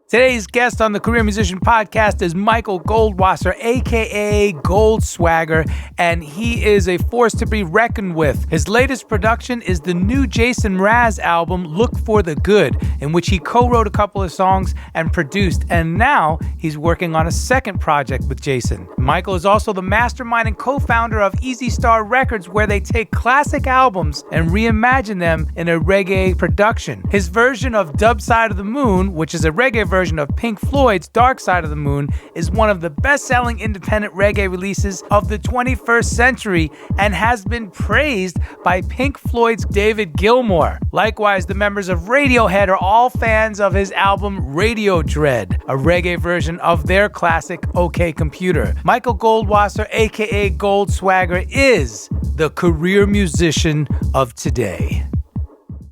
Today's guest on the Career Musician Podcast is Michael Goldwasser, a.k.a. Goldswagger, and he is a force to be reckoned with. His latest production is the new Jason Mraz album, Look for the Good, in which he co-wrote a couple of songs and produced, and now he's working on a second project with Jason. Michael is also the mastermind and co-founder of Easystar Records, where they take classic albums and reimagine them in a reggae production. His version of Dub Side of the Moon, which is a reggae version of Pink Floyd's Dark Side of the Moon, is one of the best-selling independent reggae releases of the 21st century and has been praised by Pink Floyd's David Gilmour. Likewise, the members of Radiohead are all fans of his album Radiodread, a reggae version of their classic OK Computer. Michael Goldwasser, aka Goldswagger, is the career musician of today.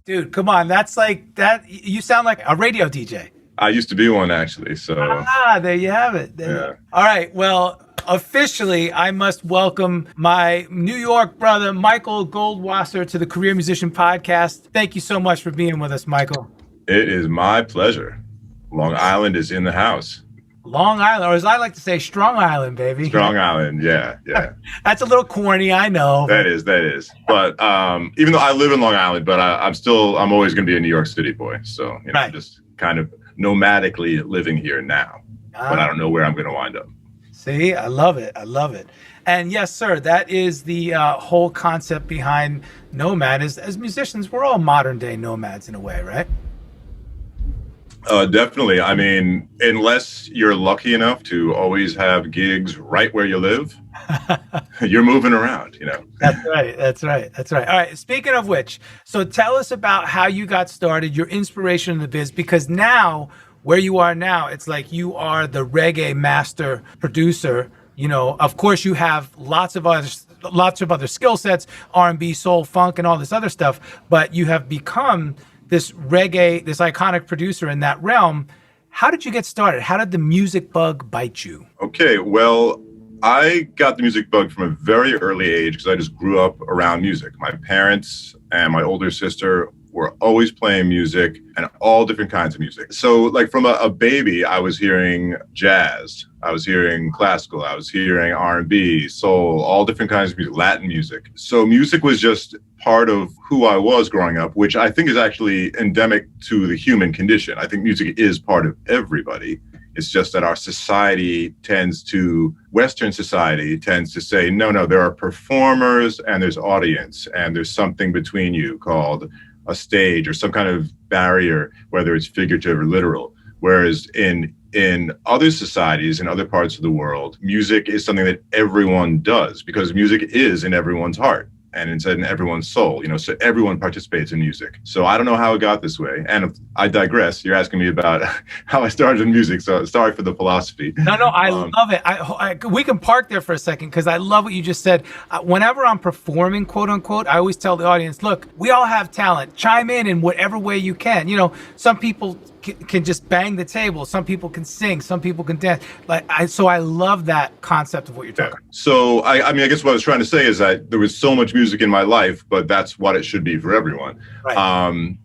Dude, come on, that's like that. You sound like a radio DJ. I used to be one, actually. So there you have it. Yeah. All right. Well, officially, I must welcome my New York brother, Michael Goldwasser, to the Career Musician Podcast. Thank you so much for being with us, Michael. It is my pleasure. Long Island is in the house. Long Island, or as I like to say, Strong Island, baby. Strong Island, yeah. That's a little corny, I know. That is. But even though I live in Long Island, but I'm always going to be a New York City boy. So, right. I'm just kind of nomadically living here now, but I don't know where I'm going to wind up. See, I love it. And yes, sir, that is the whole concept behind Nomad. As musicians, we're all modern day nomads in a way, right? Definitely. I mean, unless you're lucky enough to always have gigs right where you live, you're moving around, That's right. All right. Speaking of which, so tell us about how you got started, your inspiration in the biz, because now, where you are now, it's like you are the reggae master producer. Of course, you have lots of other skill sets, R&B, soul, funk, and all this other stuff, but you have become this iconic producer in that realm. How did you get started? How did the music bug bite you? Okay, well, I got the music bug from a very early age because I just grew up around music. My parents and my older sister were always playing music and all different kinds of music. So like from a baby, I was hearing jazz, I was hearing classical, I was hearing R&B, soul, all different kinds of music, Latin music. So music was just part of who I was growing up, which I think is actually endemic to the human condition. I think music is part of everybody. It's just that our Western society tends to say, no, there are performers and there's audience and there's something between you called a stage or some kind of barrier, whether it's figurative or literal. Whereas in other societies, in other parts of the world, music is something that everyone does because music is in everyone's heart and it's in everyone's soul, so everyone participates in music. So I don't know how it got this way. And I digress. You're asking me about how I started in music. So sorry for the philosophy. No, I love it. We can park there for a second because I love what you just said. Whenever I'm performing, quote unquote, I always tell the audience, look, we all have talent. Chime in whatever way you can. Some people can just bang the table. Some people can sing. Some people can dance. So I love that concept of what you're talking about. So I mean, I guess what I was trying to say is that there was so much music in my life, but that's what it should be for everyone. Right.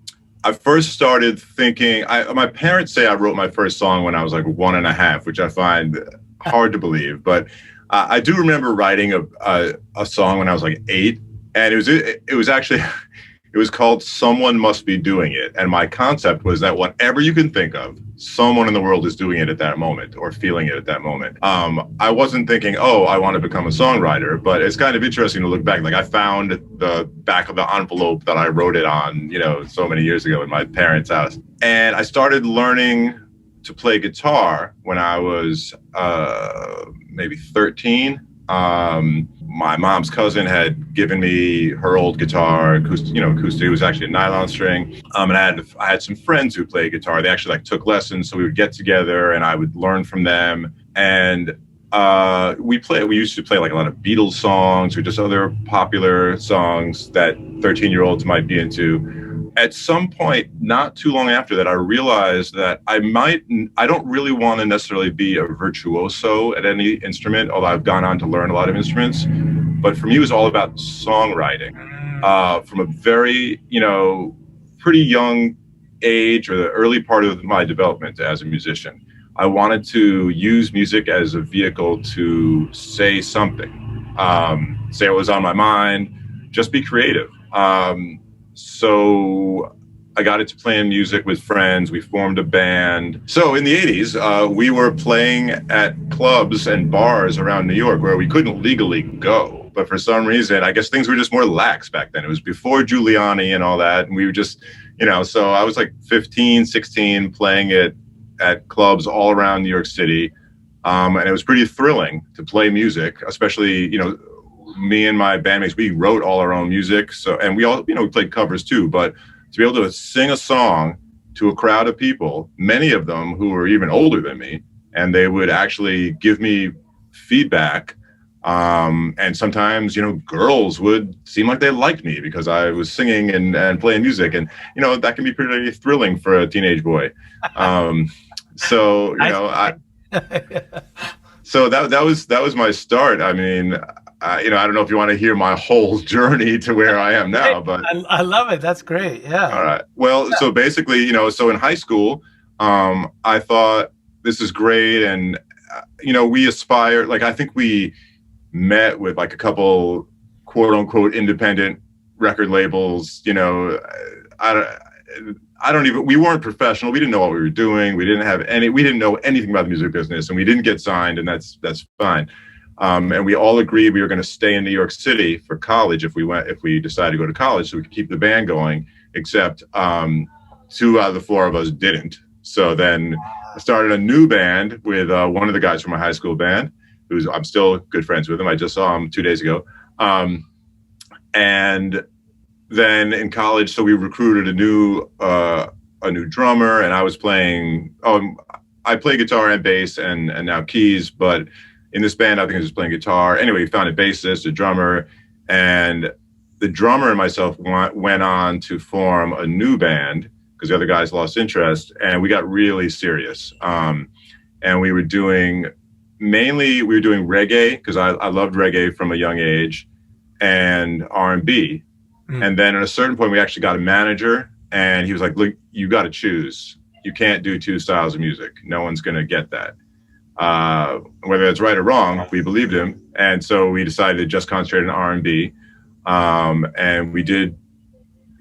I first started thinking, my parents say I wrote my first song when I was like 1.5, which I find hard to believe. But I do remember writing a song when I was like 8. And it was actually... It was called Someone Must Be Doing It. And my concept was that whatever you can think of, someone in the world is doing it at that moment or feeling it at that moment. I wasn't thinking, I want to become a songwriter, but it's kind of interesting to look back. Like I found the back of the envelope that I wrote it on, so many years ago in my parents' house. And I started learning to play guitar when I was maybe 13. My mom's cousin had given me her old guitar, acoustic. It was actually a nylon string. And I had some friends who played guitar. They actually took lessons, so we would get together and I would learn from them. And we used to play like a lot of Beatles songs or just other popular songs that 13-year-olds might be into. At some point, not too long after that, I realized that I don't really want to necessarily be a virtuoso at any instrument, although I've gone on to learn a lot of instruments. But for me, it was all about songwriting. From a very, pretty young age or the early part of my development as a musician, I wanted to use music as a vehicle to say something, say what was on my mind, just be creative. So I got into playing music with friends. We formed a band. So in the 80s, we were playing at clubs and bars around New York where we couldn't legally go. But for some reason, I guess things were just more lax back then. It was before Giuliani and all that. And we were just, so I was like 15, 16 playing it at clubs all around New York City. And it was pretty thrilling to play music, especially, me and my bandmates, we wrote all our own music. So, and we all, we played covers too, but to be able to sing a song to a crowd of people, many of them who were even older than me, and they would actually give me feedback. And sometimes, girls would seem like they liked me because I was singing and playing music. And, that can be pretty thrilling for a teenage boy. So that was my start. I mean, I don't know if you want to hear my whole journey to where I am now, but I love it. That's great. Yeah. All right. Well, so basically, so in high school, I thought this is great. And, we aspire, like, I think we met with like a couple quote unquote independent record labels. We weren't professional. We didn't know what we were doing. We didn't know anything about the music business, and we didn't get signed, and that's fine. And we all agreed we were going to stay in New York City for college if we decided to go to college, so we could keep the band going. Except 2 out of the 4 of us didn't. So then I started a new band with one of the guys from my high school band, I'm still good friends with him. I just saw him 2 days ago. And then in college, so we recruited a new drummer, and I was playing. I play guitar and bass and now keys, but in this band, I think I was just playing guitar. Anyway, we found a bassist, a drummer, and the drummer and myself went on to form a new band because the other guys lost interest, and we got really serious. And we were doing reggae because I loved reggae from a young age, and R&B. And then at a certain point, we actually got a manager, and he was like, "Look, you got to choose. You can't do 2 styles of music. No one's going to get that." Whether that's right or wrong, we believed him. And so we decided to just concentrate on R&B. And we did,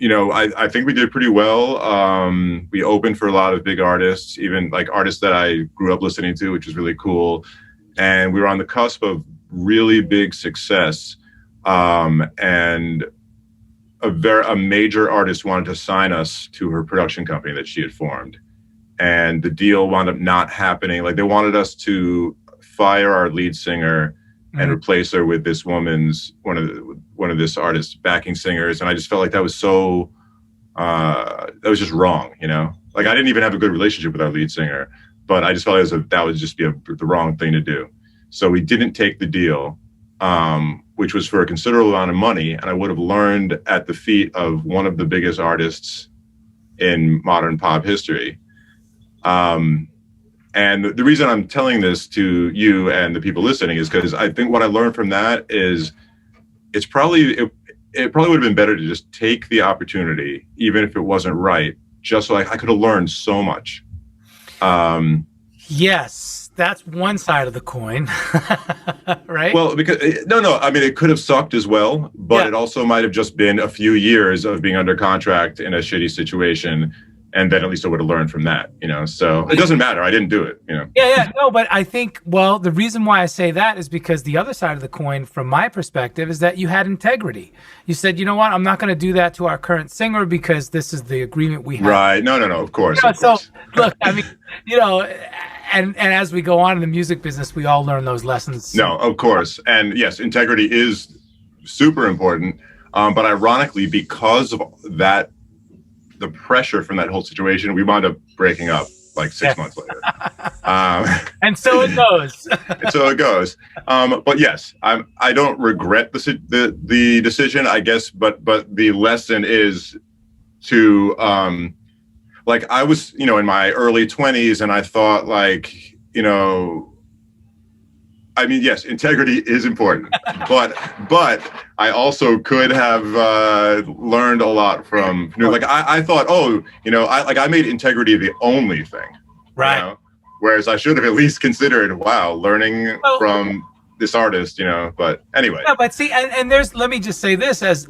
I think we did pretty well. We opened for a lot of big artists, even like artists that I grew up listening to, which was really cool. And we were on the cusp of really big success. And a major artist wanted to sign us to her production company that she had formed. And the deal wound up not happening. Like, they wanted us to fire our lead singer and replace her with this one of this artist's backing singers. And I just felt like that was that was just wrong, Like, I didn't even have a good relationship with our lead singer, but I just felt like that would just be the wrong thing to do. So we didn't take the deal, which was for a considerable amount of money. And I would have learned at the feet of one of the biggest artists in modern pop history. And the reason I'm telling this to you and the people listening is because I think what I learned from that is it probably would have been better to just take the opportunity, even if it wasn't right, just so I could have learned so much. Yes, that's one side of the coin, right? Well, because I mean, it could have sucked as well, but it also might have just been a few years of being under contract in a shitty situation. And then at least I would have learned from that, so it doesn't matter. I didn't do it, Yeah. No, but I think, the reason why I say that is because the other side of the coin, from my perspective, is that you had integrity. You said, you know what, I'm not going to do that to our current singer because this is the agreement we have. Right. No, of course. So look, I mean, and as we go on in the music business, we all learn those lessons. No, of course. And yes, integrity is super important. But ironically, because of that, the pressure from that whole situation, we wound up breaking up like 6 months later. And so it goes. But yes, I don't regret the decision, I guess. But the lesson is to like, I was in my early 20s, and I thought, like, I mean, yes, integrity is important, but I also could have learned a lot from, like I thought, I made integrity the only thing, right? Whereas I should have at least considered, learning from this artist, but anyway. Yeah, but see, and there's, let me just say this as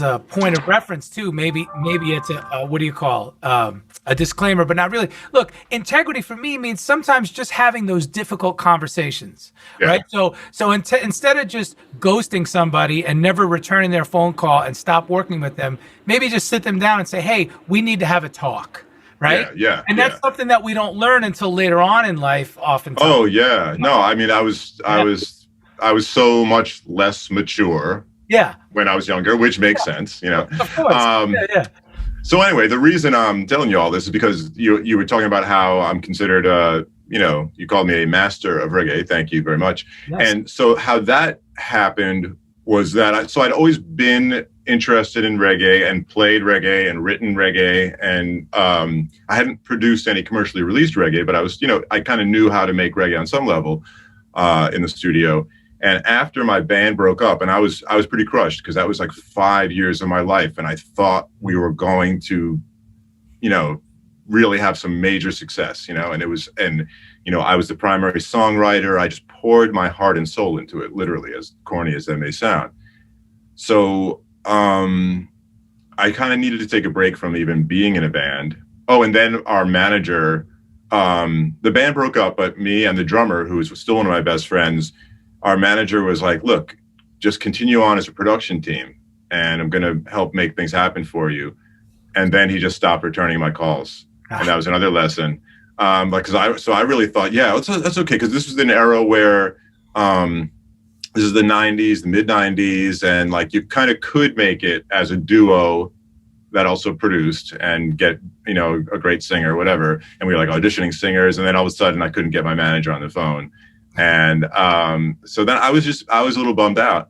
a point of reference too. Maybe it's a what do you call a disclaimer, but not really. Look, integrity for me means sometimes just having those difficult conversations, right? So instead of just ghosting somebody and never returning their phone call and stop working with them, maybe just sit them down and say, hey, we need to have a talk. Right? Yeah. And that's something that we don't learn until later on in life, oftentimes. Oh yeah. No, I mean, I was so much less mature. Yeah. When I was younger, which makes sense, Of course. So anyway, the reason I'm telling you all this is because you were talking about how I'm considered you called me a master of reggae. Thank you very much. Yes. And so how that happened was that I'd always been interested in reggae and played reggae and written reggae. And I hadn't produced any commercially released reggae, but I was, I kind of knew how to make reggae on some level in the studio. And after my band broke up, and I was pretty crushed because that was like 5 years of my life. And I thought we were going to, really have some major success, and I was the primary songwriter. I just poured my heart and soul into it, literally, as corny as that may sound. So I kind of needed to take a break from even being in a band. Oh, and then our manager, the band broke up, but me and the drummer, who was still one of my best friends, our manager was like, look, just continue on as a production team, and I'm going to help make things happen for you. And then he just stopped returning my calls. And that was another lesson. So I really thought, that's okay. Because this was an era where this is the 90s, the mid 90s. And like you kind of could make it as a duo that also produced and get, a great singer or whatever. And we were like auditioning singers. And then all of a sudden I couldn't get my manager on the phone. And so then I was a little bummed out.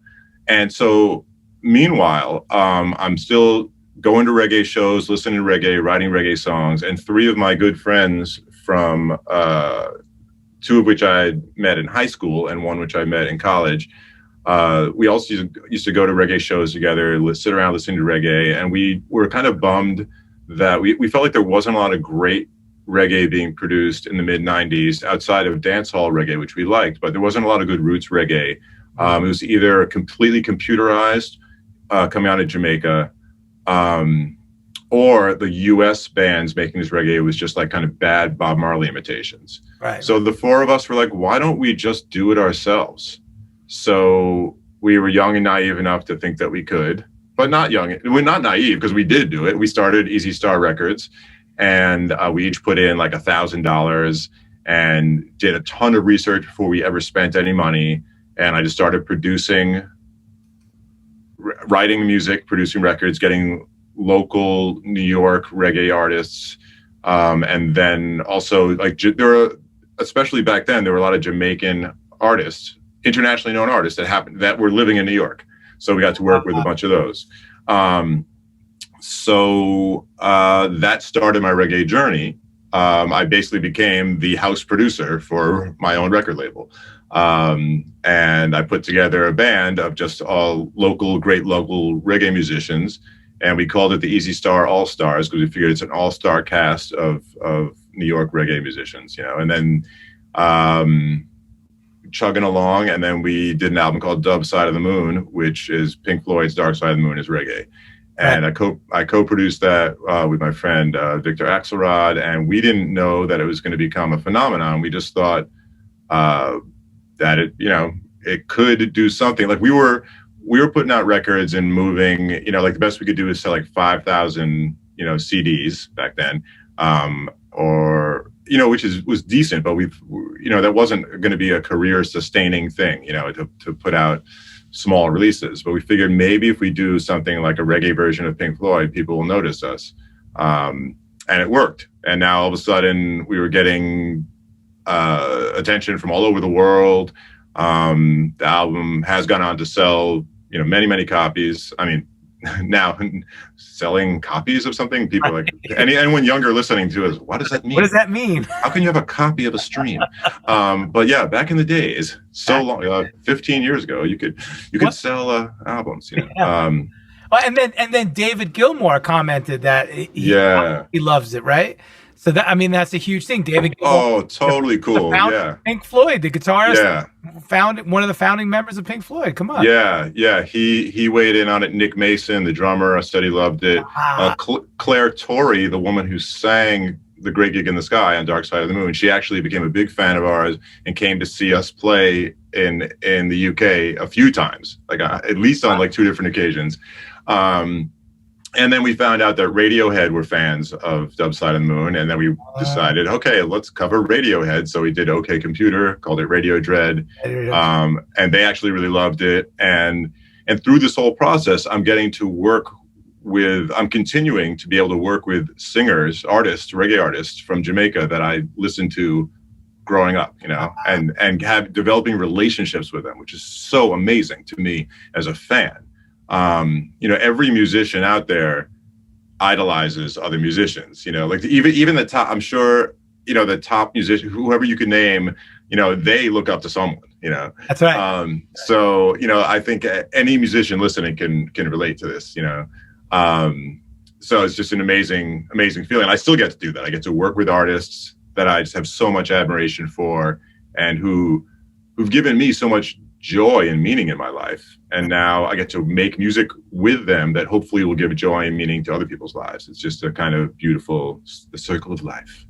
And so meanwhile, I'm still going to reggae shows, listening to reggae, writing reggae songs. And three of my good friends from two of which I met in high school and one which I met in college, we also used to go to reggae shows together, sit around listening to reggae. And we were kind of bummed that we felt like there wasn't a lot of great reggae being produced in the mid 90s outside of dancehall reggae, which we liked, but there wasn't a lot of good roots reggae. It was either completely computerized, coming out of Jamaica, or the US bands making this reggae was just like kind of bad Bob Marley imitations. Right. So the four of us were like, why don't we just do it ourselves? So we were young and naive enough to think that we could, but not young. We're not naive because we did do it. We started Easystar Records, and we each put in like $1,000 and did a ton of research before we ever spent any money. And I just started writing music, producing records, getting local New York reggae artists. And then also especially back then, there were a lot of Jamaican artists, internationally known artists that were living in New York. So we got to work with a bunch of those. So that started my reggae journey. I basically became the house producer for my own record label. And I put together a band of just all great local reggae musicians. And we called it the Easystar AllStars because we figured it's an all-star cast of New York reggae musicians, and then chugging along. And then we did an album called Dub Side of the Moon, which is Pink Floyd's Dark Side of the Moon is reggae. And I co-produced that with my friend Victor Axelrod, and we didn't know that it was going to become a phenomenon. We just thought that it could do something. Like we were putting out records and moving. Like the best we could do is sell like 5,000 CDs back then, which was decent, but that wasn't going to be a career sustaining thing. To put out small releases, but we figured maybe if we do something like a reggae version of Pink Floyd, people will notice us. And it worked. And now all of a sudden we were getting attention from all over the world. The album has gone on to sell, many, many copies. I mean, now selling copies of something. People like anyone younger listening to us, what does that mean? What does that mean? How can you have a copy of a stream? But yeah, back in the days, so long, 15 years ago, you could sell albums. You know. Yeah. And then David Gilmour commented that he loves it, right? So that's a huge thing. David Gilmour, totally cool. Yeah. Pink Floyd, the guitarist, one of the founding members of Pink Floyd. Come on. Yeah. He weighed in on it. Nick Mason, the drummer, said he loved it. Claire Torrey, the woman who sang The Great Gig in the Sky on Dark Side of the Moon, she actually became a big fan of ours and came to see us play in the UK a few times, like at least on like 2 different occasions. And then we found out that Radiohead were fans of Dark Side of the Moon, and then we decided, okay, let's cover Radiohead. So we did OK Computer, called it Radiodread, and they actually really loved it. And through this whole process, I'm continuing to be able to work with singers, reggae artists from Jamaica that I listened to growing up, you know, and have developing relationships with them, which is so amazing to me as a fan. You know, every musician out there idolizes other musicians, you know, like even the top, I'm sure, you know, the top musician, whoever you can name, you know, they look up to someone, you know. That's right. So, you know, I think any musician listening can relate to this, you know. So it's just an amazing feeling. I still get to do that. I get to work with artists that I just have so much admiration for and who've given me so much joy and meaning in my life. And now I get to make music with them that hopefully will give joy and meaning to other people's lives. It's just a kind of beautiful, the circle of life.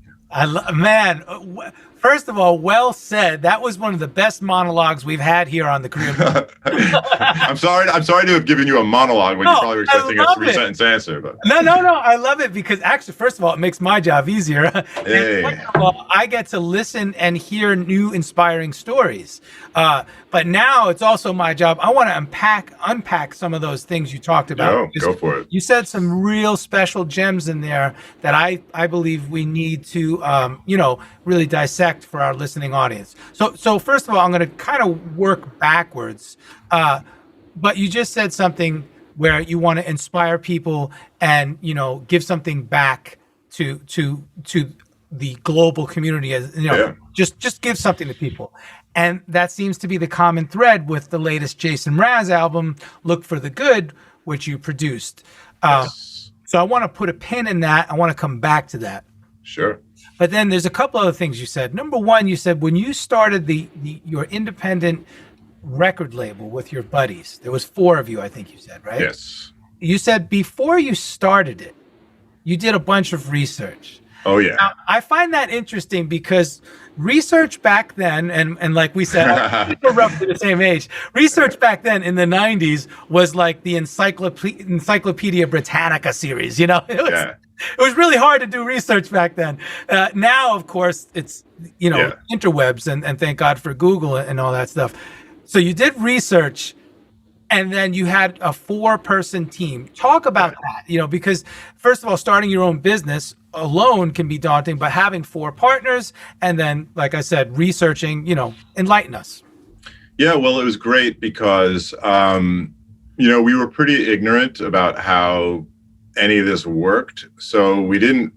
Man, first of all, well said. That was one of the best monologues we've had here on the Career. I'm sorry to have given you a monologue when you probably were expecting a 3-sentence answer. But. No. I love it because actually, first of all, it makes my job easier. Hey. And second of all, I get to listen and hear new inspiring stories. But now it's also my job. I want to unpack some of those things you talked about. Go for it. You said some real special gems in there that I believe we need to, really dissect for our listening audience. So first of all, I'm going to kind of work backwards. But you just said something where you want to inspire people and, you know, give something back to the global community, as you know, just give something to people. And that seems to be the common thread with the latest Jason Mraz album, Look for the Good, which you produced. Yes. So I want to put a pin in that. I want to come back to that. Sure. But then there's a couple other things you said. Number one, you said when you started your independent record label with your buddies, there was 4 of you, I think you said, right? Yes. You said before you started it, you did a bunch of research. Oh, yeah. Now, I find that interesting because research back then, and like we said, we're roughly the same age. Research back then in the 90s was like the Encyclopedia Britannica series, you know? It was really hard to do research back then. Now, of course, it's, interwebs, and thank God for Google and all that stuff. So you did research, and then you had a 4-person team. Talk about that, because first of all, starting your own business alone can be daunting, but having 4 partners and then, like I said, researching, enlighten us. Yeah, well, it was great because, we were pretty ignorant about how any of this worked. So we didn't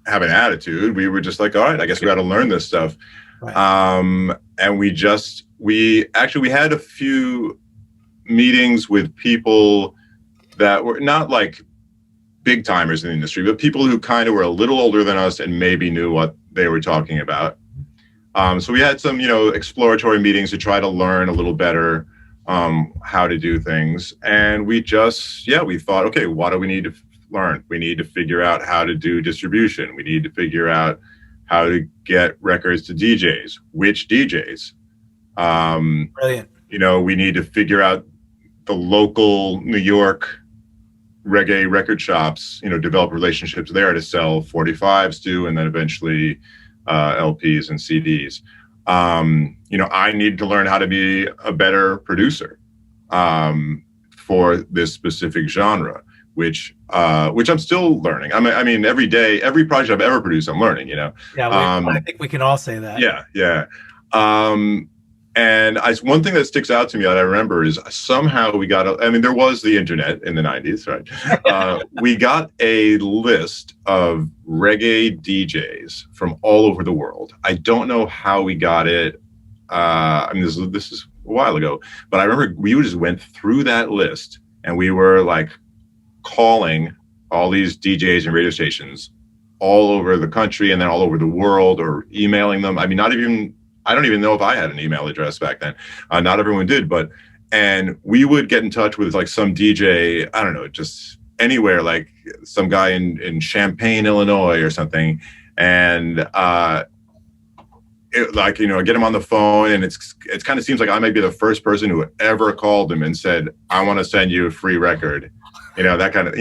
have an attitude. We were just like, all right, I guess we got to learn this stuff. Right. And we had a few meetings with people that were not like big timers in the industry, but people who kind of were a little older than us and maybe knew what they were talking about. So we had some, exploratory meetings to try to learn a little better how to do things. And we thought, okay, what do we need to learn? We need to figure out how to do distribution. We need to figure out how to get records to DJs, which DJs. Brilliant. We need to figure out the local New York reggae record shops, develop relationships there to sell 45s to, and then eventually LPs and CDs. I need to learn how to be a better producer for this specific genre, which I'm still learning. I mean, every day, every project I've ever produced, I'm learning, Yeah, I think we can all say that. Yeah. And one thing that sticks out to me that I remember is somehow we got, there was the internet in the 90s, right? We got a list of reggae DJs from all over the world. I don't know how we got it. This is a while ago, but I remember we just went through that list and we were like calling all these DJs and radio stations all over the country and then all over the world, or emailing them. I don't even know if I had an email address back then. Not everyone did, and we would get in touch with like some DJ, I don't know, just anywhere, like some guy in Champaign, Illinois or something. And get him on the phone, and it kind of seems like I might be the first person who ever called him and said, I want to send you a free record, that kind of,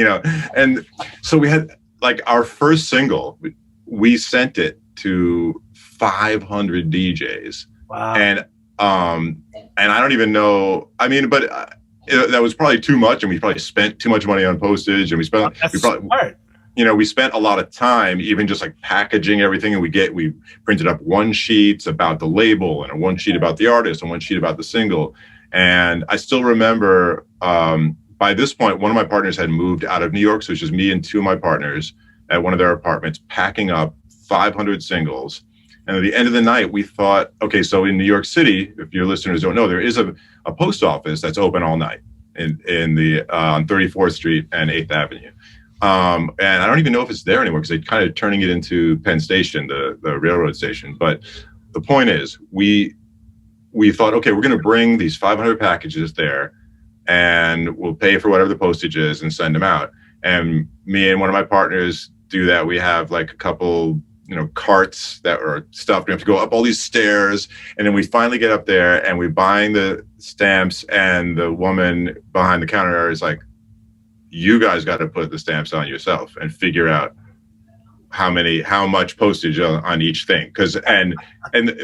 and so we had like our first single, we sent it to 500 DJs. Wow. And I don't even know, that was probably too much, and we probably spent too much money on postage, and we spent a lot of time even just like packaging everything. And we printed up one sheets about the label and one sheet about the artist and one sheet about the single. And I still remember, by this point, one of my partners had moved out of New York. So it was just me and two of my partners at one of their apartments packing up 500 singles. And at the end of the night, we thought, okay, so in New York City, if your listeners don't know, there is a post office that's open all night on 34th Street and 8th Avenue. And I don't even know if it's there anymore because they're kind of turning it into Penn Station, the railroad station. But the point is, we thought, okay, we're going to bring these 500 packages there, and we'll pay for whatever the postage is and send them out. And me and one of my partners do that. We have like a couple carts that are stuffed. We have to go up all these stairs, and then we finally get up there and we buying the stamps, and the woman behind the counter is like, you guys got to put the stamps on yourself and figure out how much postage on each thing. And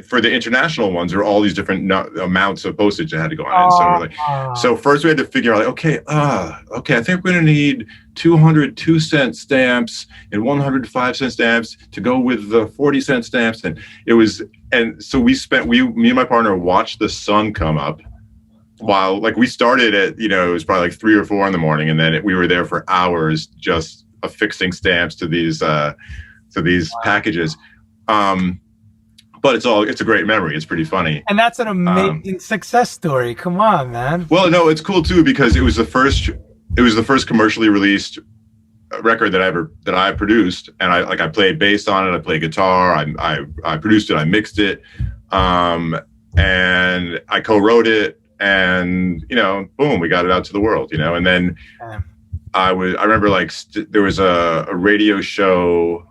for the international ones, there are all these different amounts of postage that had to go on. And so we're like, so first we had to figure out, like, okay, I think we're going to need 200 2-cent stamps and 105-cent stamps to go with the 40-cent stamps. And so me and my partner watched the sun come up while, like, we started at, it was probably like 3 or 4 in the morning. And then we were there for hours just affixing stamps to these packages. But it's a great memory. It's pretty funny. And that's an amazing success story. Come on, man. Well, no, it's cool too, because it was the first commercially released record that I produced. And I played bass on it. I played guitar. I produced it. I mixed it. And I co-wrote it, and, boom, we got it out to the world, and then I remember there was a radio show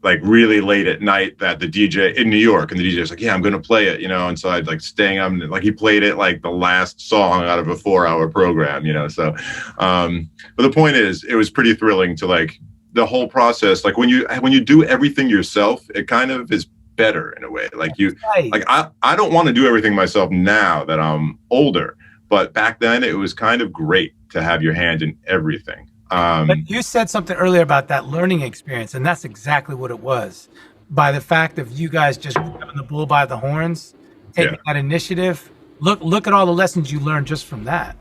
like really late at night that the DJ in New York, and the DJ was like, yeah, I'm going to play it, and so I'd like staying up, and like he played it like the last song out of a 4-hour program, so, but the point is, it was pretty thrilling to like the whole process. Like when you do everything yourself, it kind of is better in a way. Like I don't want to do everything myself now that I'm older, but back then it was kind of great to have your hand in everything. But you said something earlier about that learning experience, and that's exactly what it was. By the fact of you guys just grabbing the bull by the horns, taking that initiative. Look at all the lessons you learned just from that.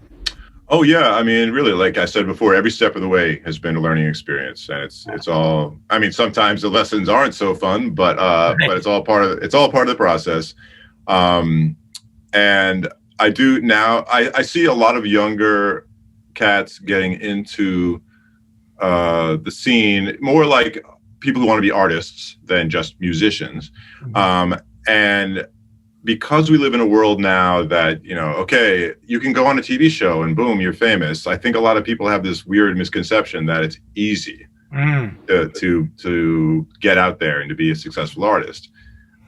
Oh yeah, really, like I said before, every step of the way has been a learning experience, and it's all. Sometimes the lessons aren't so fun, but it's all part of the process. And I do now. I see a lot of younger cats getting into the scene, more like people who want to be artists than just musicians. And because we live in a world now that, okay, you can go on a TV show and boom, you're famous. I think a lot of people have this weird misconception that it's easy to get out there and to be a successful artist.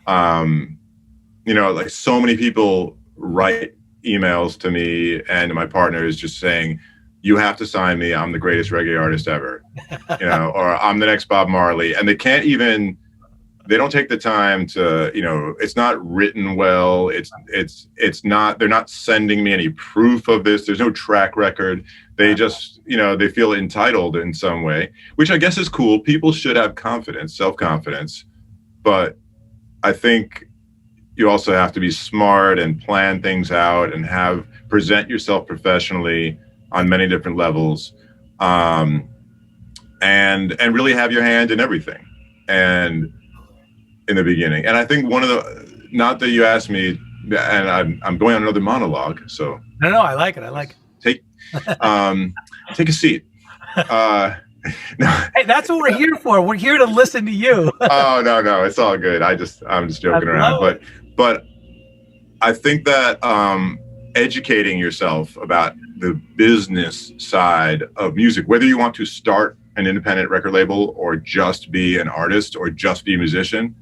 Like so many people write emails to me and my partners just saying, you have to sign me. I'm the greatest reggae artist ever, or I'm the next Bob Marley. And they don't take the time to, it's not written well. It's not, they're not sending me any proof of this. There's no track record. They just, they feel entitled in some way, which I guess is cool. People should have confidence, self-confidence. But I think you also have to be smart and plan things out and present yourself professionally on many different levels, and really have your hand in everything. And in the beginning, and I think one of the, not that you asked me, and I'm going on another monologue, so no, I like it. Take a seat. No. Hey, that's what we're here for. We're here to listen to you. Oh no, it's all good. I'm just joking around, but I think that educating yourself about the business side of music, whether you want to start an independent record label or just be an artist or just be a musician,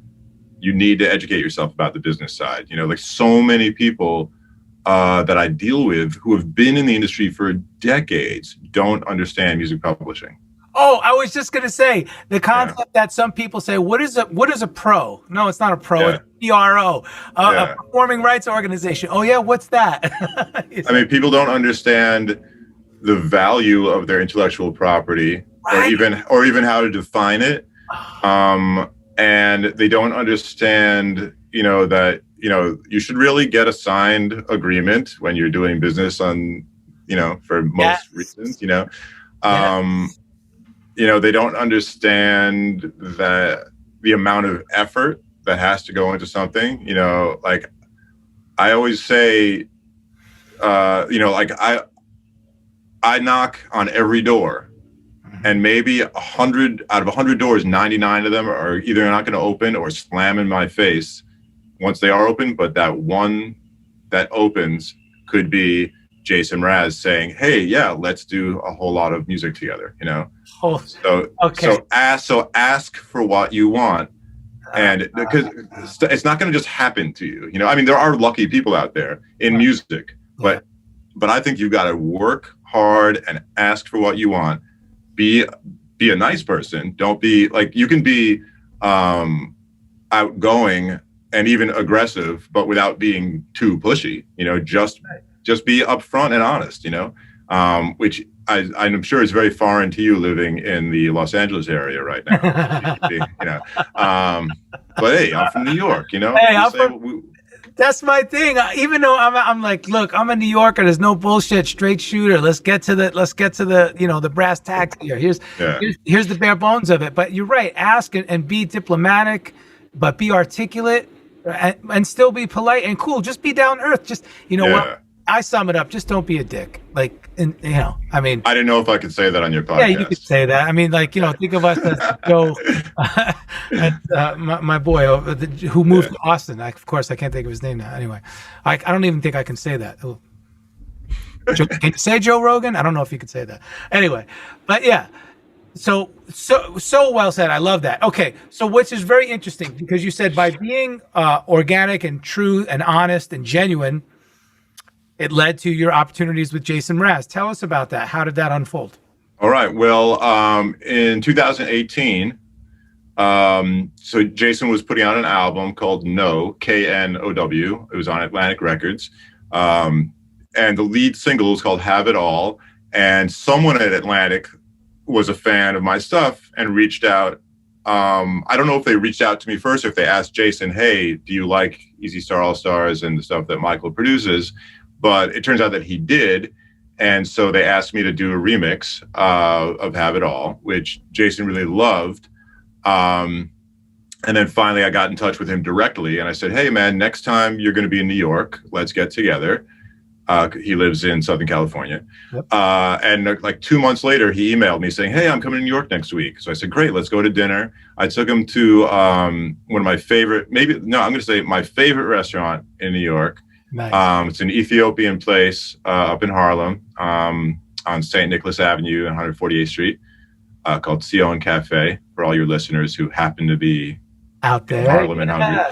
you need to educate yourself about the business side. You know, like so many people that I deal with who have been in the industry for decades don't understand music publishing. Oh, I was just going to say the concept that some people say, what is a pro? No, it's not a pro. It's PRO, a performing rights organization. Oh yeah. What's that? I mean, people don't understand the value of their intellectual property, right? or even how to define it. And they don't understand, that, you should really get a signed agreement when you're doing business on, for most reasons, they don't understand that the amount of effort that has to go into something, like I always say, I knock on every door, and maybe 100 out of 100 doors, 99 of them are either not going to open or slam in my face once they are open. But that one that opens could be Jason Mraz saying, "Hey, yeah, let's do a whole lot of music together." So ask for what you want, and because it's not going to just happen to you. I mean, there are lucky people out there in music, but I think you've got to work hard and ask for what you want. Be a nice person. Don't be like, you can be outgoing and even aggressive, but without being too pushy. Just be upfront and honest. Which I'm sure is very foreign to you living in the Los Angeles area right now. But hey, I'm from New York. Hey, that's my thing. Even though I'm like, look, I'm a New Yorker. There's no bullshit. Straight shooter. Let's get to the the brass tacks here. Here's the bare bones of it. But you're right. Ask and be diplomatic, but be articulate and still be polite and cool. Just be down to earth. Just what I sum it up. Just don't be a dick. I mean, I didn't know if I could say that on your podcast. Yeah, you could say that. I mean, think of us as Joe, my boy who moved to Austin. Of course, I can't think of his name now. Anyway, I don't even think I can say that. Can you say Joe Rogan? I don't know if you could say that. Anyway, but yeah. So well said. I love that. Okay, so which is very interesting because you said by being organic and true and honest and genuine, it led to your opportunities with Jason Mraz. Tell us about that. How did that unfold? All right. Well, in 2018, so Jason was putting out an album called No, K-N-O-W. It was on Atlantic Records. And the lead single was called Have It All. And someone at Atlantic was a fan of my stuff and reached out. I don't know if they reached out to me first or if they asked Jason, hey, do you like Easystar AllStars and the stuff that Michael produces? But it turns out that he did. And so they asked me to do a remix of Have It All, which Jason really loved. And then finally I got in touch with him directly and I said, hey man, next time you're going to be in New York, let's get together. He lives in Southern California. Yep. And like 2 months later, he emailed me saying, hey, I'm coming to New York next week. So I said, great, let's go to dinner. I took him to one of my favorite, I'm going to say my favorite restaurant in New York. Nice. It's an Ethiopian place up in Harlem on St. Nicholas Avenue and 148th Street called Sion Cafe for all your listeners who happen to be out there, Harlem and hungry.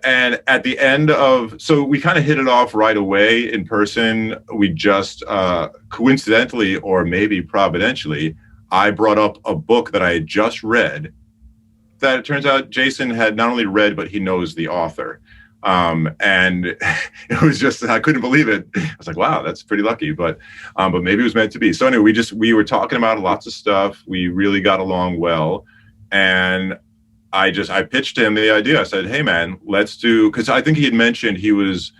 And at the end so we kind of hit it off right away in person. We just coincidentally or maybe providentially, I brought up a book that I had just read that it turns out Jason had not only read, but he knows the author. And it was just, I couldn't believe it. I was like, wow, that's pretty lucky, but maybe it was meant to be. So anyway, we were talking about lots of stuff. We really got along well. And I pitched him the idea. I said, hey man, let's do, because I think he had mentioned he was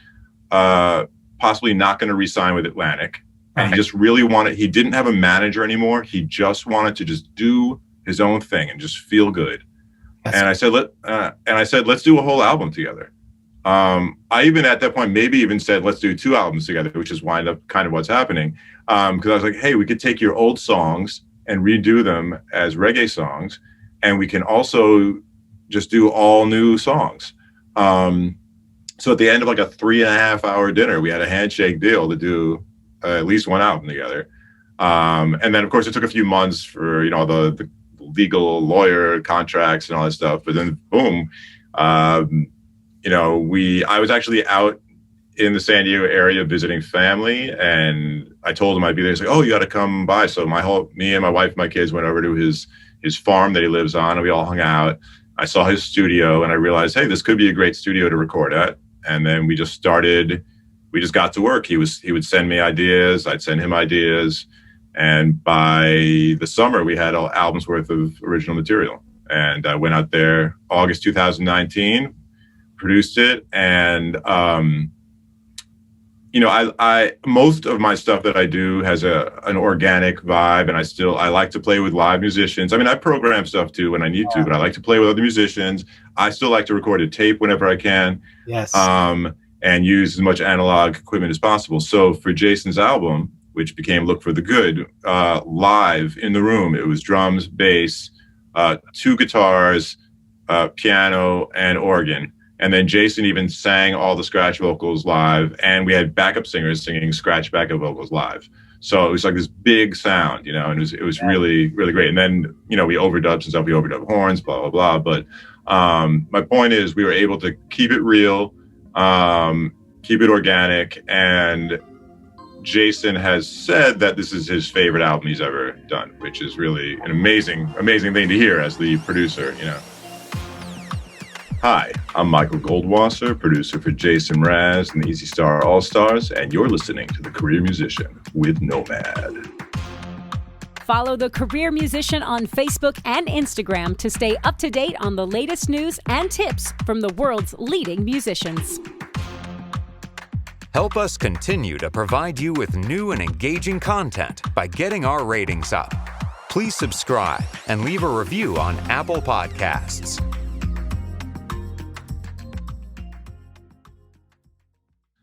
possibly not going to re-sign with Atlantic. And he just really he didn't have a manager anymore. He just wanted to just do his own thing and just feel good. And I said, let's do a whole album together. I even at that point maybe even said, let's do 2 albums together, which is wind up kind of what's happening. Because I was like, hey, we could take your old songs and redo them as reggae songs, and we can also just do all new songs. So at the end of like a 3.5-hour dinner, we had a handshake deal to do at least 1 album together. And then of course it took a few months for, the legal lawyer contracts and all that stuff. But then boom, I was actually out in the San Diego area visiting family, and I told him I'd be there. He's like, oh, you got to come by. So me and my wife, and my kids went over to his farm that he lives on, and we all hung out. I saw his studio, and I realized, hey, this could be a great studio to record at. And then we just got to work. He would send me ideas. I'd send him ideas. And by the summer, we had an album's worth of original material. And I went out there August 2019, produced it. And, I most of my stuff that I do has an organic vibe, and I like to play with live musicians. I mean, I program stuff too when I need to, but I like to play with other musicians. I still like to record a tape whenever I can. Yes. And use as much analog equipment as possible. So for Jason's album, which became Look for the Good, live in the room, it was drums, bass, 2 guitars, piano, and organ. And then Jason even sang all the scratch vocals live, and we had backup singers singing scratch backup vocals live. So it was like this big sound, and it was really, really great. And then, we overdubbed some stuff, we overdubbed horns, blah, blah, blah. But my point is we were able to keep it real, keep it organic. And Jason has said that this is his favorite album he's ever done, which is really an amazing, amazing thing to hear as the producer, Hi, I'm Michael Goldwasser, producer for Jason Mraz and the Easystar AllStars, and you're listening to The Career Musician with Nomad. Follow The Career Musician on Facebook and Instagram to stay up to date on the latest news and tips from the world's leading musicians. Help us continue to provide you with new and engaging content by getting our ratings up. Please subscribe and leave a review on Apple Podcasts.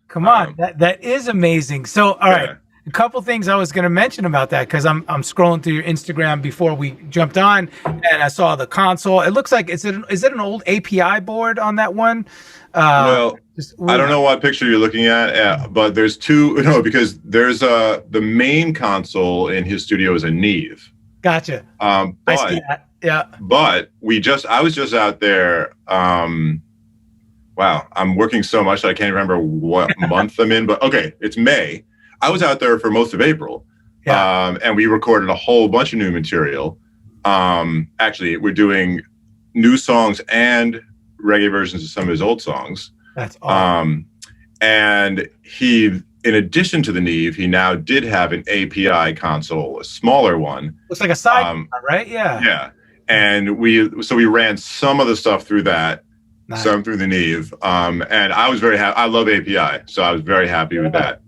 Come on, that is amazing. So, all right, a couple things I was going to mention about that, because I'm scrolling through your Instagram before we jumped on, and I saw the console. It looks like is it an old API board on that one? I don't know what picture you're looking at, but there's 2. No, because there's the main console in his studio is a Neve. Gotcha. I see that. Yeah. But I was just out there. Wow, I'm working so much that I can't remember what month I'm in, but okay, it's May. I was out there for most of April, and we recorded a whole bunch of new material. Actually, we're doing new songs and reggae versions of some of his old songs. That's awesome. And he, in addition to the Neve, he now did have an API console, a smaller one. Looks like a side, right? Yeah. Yeah, and we ran some of the stuff through that. Nice. Some through the Neve, and I was very happy. I love API, so I was very happy with that.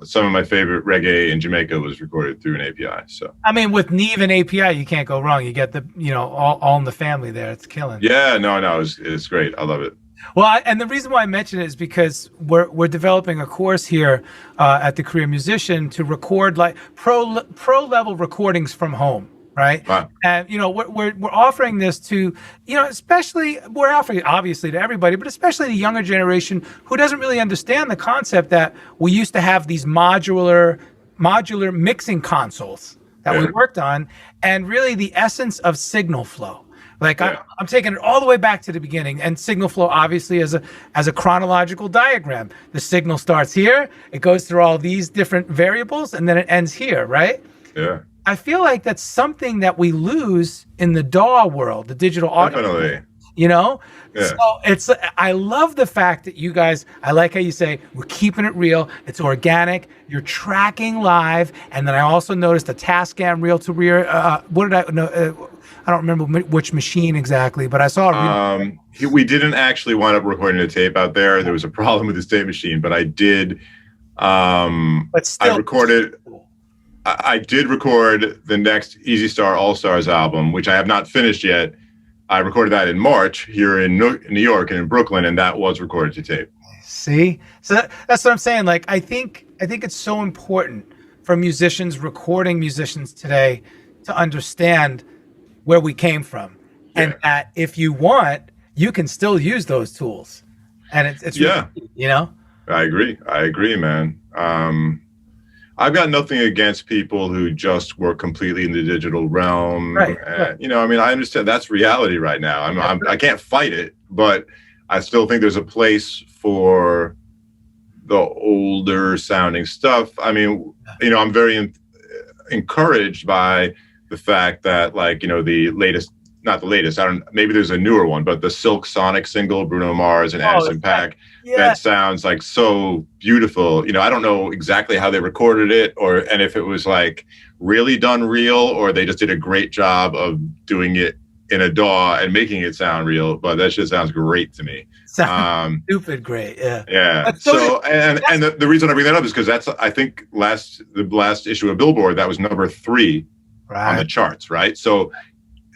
Some of my favorite reggae in Jamaica was recorded through an API. So I mean, with Neve and API, you can't go wrong. You get the all in the family there. It's killing. Yeah, no, it's great. I love it. Well, and the reason why I mention it is because we're developing a course here at the Career Musician to record like pro level recordings from home. Right. Wow. And, we're offering this to, especially we're offering obviously to everybody, but especially the younger generation who doesn't really understand the concept that we used to have these modular mixing consoles that we worked on, and really the essence of signal flow. Like I'm taking it all the way back to the beginning, and signal flow obviously as a chronological diagram. The signal starts here, it goes through all these different variables, and then it ends here, right? Yeah. I feel like that's something that we lose in the DAW world, the digital audio. Definitely. you know? Yeah. So I love the fact that you guys, I like how you say, we're keeping it real. It's organic. You're tracking live. And then I also noticed a Tascam reel to rear. What did I know? I don't remember which machine exactly, but I saw a reel. We didn't actually wind up recording a tape out there. There was a problem with the tape machine, but I did. But still, I did record the next Easystar AllStars album, which I have not finished yet. I recorded that in March here in New York and in Brooklyn, and that was recorded to tape. See, so that's what I'm saying. Like, I think it's so important for musicians, recording musicians today, to understand where we came from, and that if you want, you can still use those tools, and it's really, you know. I agree, man. I've got nothing against people who just work completely in the digital realm. Right. You know, I mean, I understand that's reality right now. I can't fight it, but I still think there's a place for the older sounding stuff. I mean, you know, I'm very encouraged by the fact that, like, you know, not the latest, maybe there's a newer one, but the Silk Sonic single, Bruno Mars and Anderson .Paak, that sounds like so beautiful. You know, I don't know exactly how they recorded it, and if it was like really done real, or they just did a great job of doing it in a DAW and making it sound real, but that just sounds great to me. Sounds stupid great. Yeah. So the reason I bring that up is because that's, I think, the last issue of Billboard, that was number 3 on the charts, right? So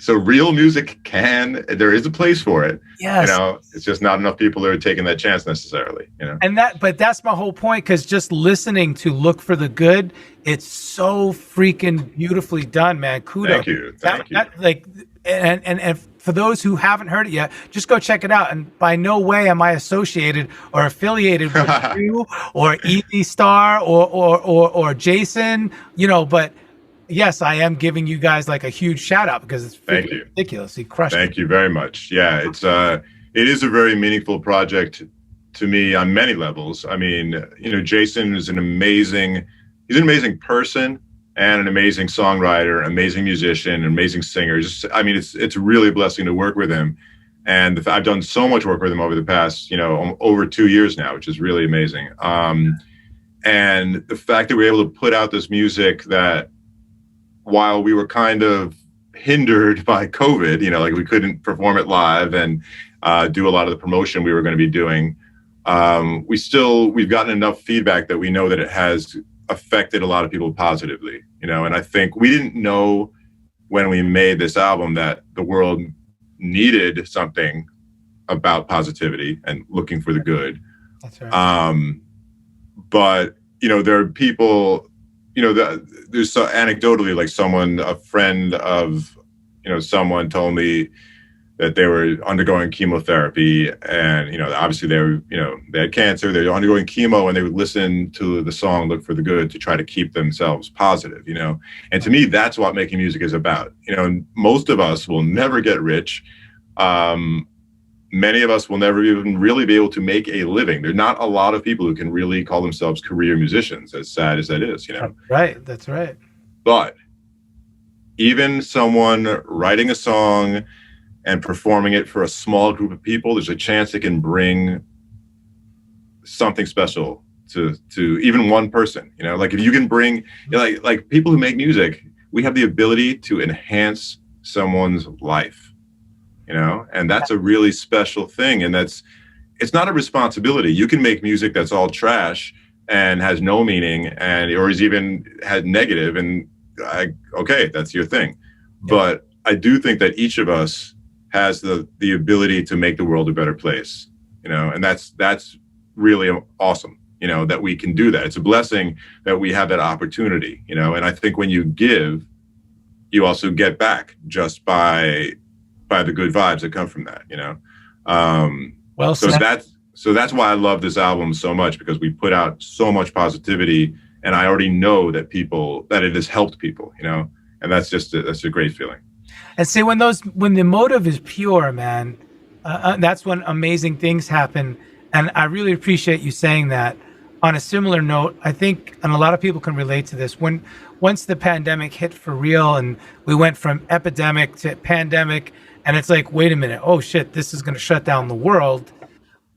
real music there is a place for it. Yes. You know, it's just not enough people are taking that chance necessarily, you know. But that's my whole point, because just listening to Look for the Good, it's so freaking beautifully done, man. Kudos. Thank you. And for those who haven't heard it yet, just go check it out. And by no way am I associated or affiliated with you or Easystar or Jason, you know, but yes, I am giving you guys like a huge shout out, because it's ridiculous. He crushed it. Thank you very much. Yeah, it is a very meaningful project to me on many levels. I mean, you know, Jason is an amazing person and an amazing songwriter, amazing musician, amazing singer. It's really a blessing to work with him. And I've done so much work with him over the past, you know, over 2 years now, which is really amazing. And the fact that we're able to put out this music that, while we were kind of hindered by COVID, you know, like we couldn't perform it live and do a lot of the promotion we were going to be doing, we've gotten enough feedback that we know that it has affected a lot of people positively, you know. And I think we didn't know when we made this album that the world needed something about positivity and looking for the good. That's right. But, you know, there are people, you know, there's so anecdotally, like a friend of, you know, someone told me that they were undergoing chemotherapy, and, you know, obviously they had cancer, they're undergoing chemo, and they would listen to the song Look for the Good to try to keep themselves positive, you know. And to me, that's what making music is about. You know, most of us will never get rich. Many of us will never even really be able to make a living. There's not a lot of people who can really call themselves career musicians, as sad as that is, you know. Right, that's right. But even someone writing a song and performing it for a small group of people, there's a chance it can bring something special to even one person, you know. Like, if you can bring, you know, like people who make music, we have the ability to enhance someone's life, you know, and that's a really special thing. And it's not a responsibility. You can make music that's all trash and has no meaning, or is even had negative, and okay, that's your thing. Yeah. But I do think that each of us has the ability to make the world a better place, you know, and that's really awesome, you know, that we can do that. It's a blessing that we have that opportunity, you know. And I think when you give, you also get back just by the good vibes that come from that, you know. So that's why I love this album so much, because we put out so much positivity, and I already know that it has helped people, you know, and that's a great feeling. And see, when the motive is pure, man, that's when amazing things happen. And I really appreciate you saying that. On a similar note, I think, and a lot of people can relate to this, once the pandemic hit for real, and we went from epidemic to pandemic, and it's like, wait a minute, oh shit, this is going to shut down the world.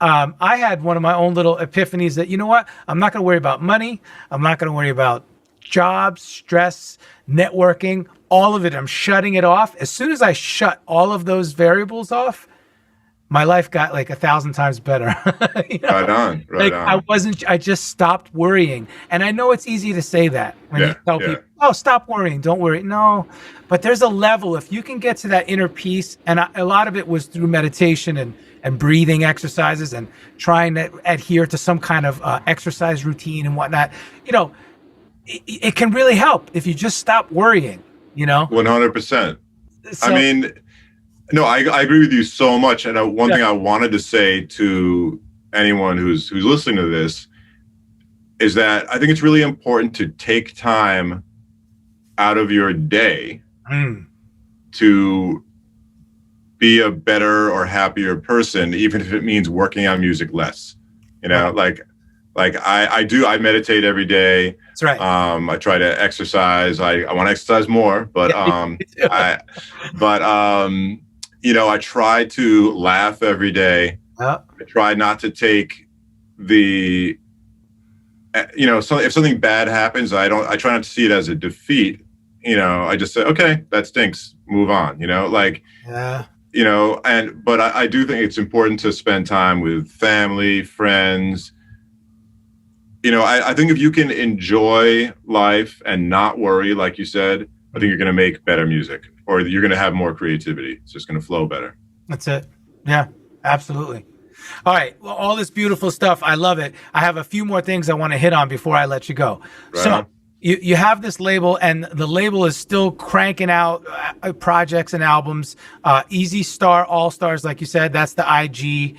I had one of my own little epiphanies that, you know what, I'm not going to worry about money. I'm not going to worry about jobs, stress, networking, all of it. I'm shutting it off. As soon as I shut all of those variables off, my life got like 1,000 times better. You know? Right on. I just stopped worrying. And I know it's easy to say that when you tell people, oh, stop worrying, don't worry. No, but there's a level, if you can get to that inner peace, and a lot of it was through meditation and breathing exercises and trying to adhere to some kind of exercise routine and whatnot, you know, it can really help if you just stop worrying, you know? 100%. So, I mean, no, I agree with you so much. And one thing I wanted to say to anyone who's listening to this is that I think it's really important to take time out of your day to be a better or happier person, even if it means working on music less. You know, like I meditate every day. That's right. I try to exercise. I want to exercise more, but you know, I try to laugh every day. I try not to take the, you know, so if something bad happens, I try not to see it as a defeat. You know, I just say, okay, that stinks, move on, you know, like, you know, but I do think it's important to spend time with family, friends. You know, I think if you can enjoy life and not worry, like you said, I think you're going to make better music, or you're going to have more creativity. It's just going to flow better. That's it. Yeah, absolutely. All right. Well, all this beautiful stuff. I love it. I have a few more things I want to hit on before I let you go. Right. So you have this label, and the label is still cranking out projects and albums. Easystar AllStars, like you said, that's the IG.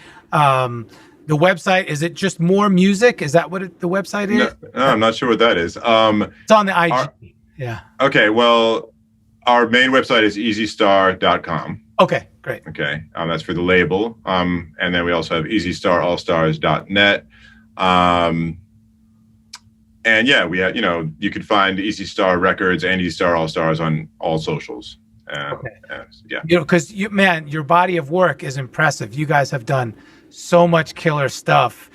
The website, is it just more music? Is that what the website is? No, I'm not sure what that is. It's on the IG. Yeah. Okay. Well, our main website is easystar.com. Okay, great. Okay. That's for the label. And then we also have easystarallstars.net. And yeah, we have, you know, you can find Easystar Records and Easystar AllStars on all socials. Okay. Yeah. You know, because your body of work is impressive. You guys have done so much killer stuff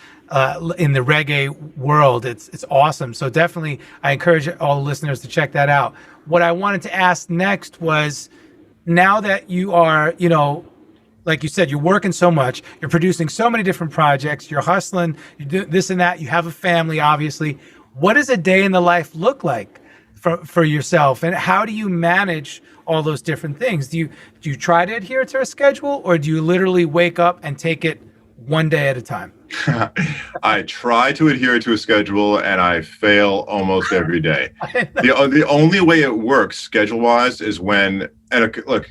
in the reggae world. It's awesome. So definitely, I encourage all the listeners to check that out. What I wanted to ask next was, now that you are, you know, like you said, you're working so much, you're producing so many different projects, you're hustling, you do this and that, you have a family, obviously. What does a day in the life look like for yourself, and how do you manage all those different things? Do you try to adhere to a schedule, or do you literally wake up and take it one day at a time? I try to adhere to a schedule, and I fail almost every day. The only way it works schedule-wise is when, and look,